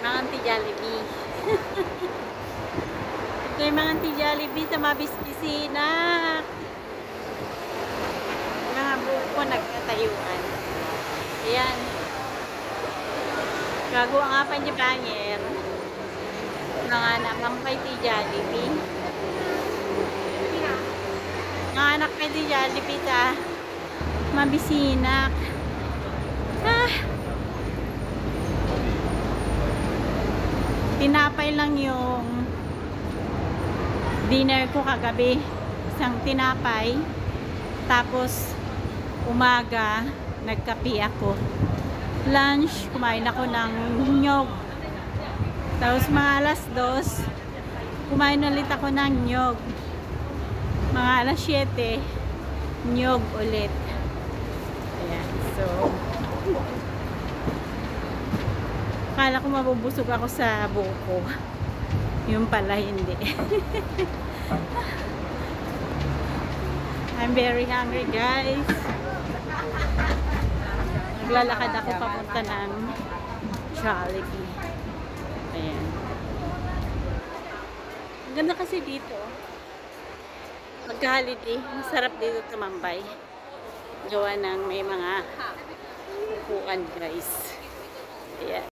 Mga Auntie Jollibee. Ito yung mga Auntie Jollibee sa mabisbisina. Mga buko nagkatayuan. Ayan. Gago ang apan di banger. Mga anak ng kay Jollibee. Mga anak kay Jollibee ta. Mabisinak. Tinapay lang yung dinner ko kagabi. Isang tinapay. Tapos umaga nagkape ako. Lunch, kumain ako ng nyog. Tapos mga alas 2, kumain ulit ako ng nyog. Mga alas 7, nyog ulit. Ayan, so akala ko mabubusog ako sa buko. Yung pala hindi. I'm very hungry, guys. Naglalakad ako papunta ng Jollibee. Ayan. Ang ganda kasi dito. Pagka-holiday, masarap dito tumambay. Gawa ng may mga upuan, guys. Ayan.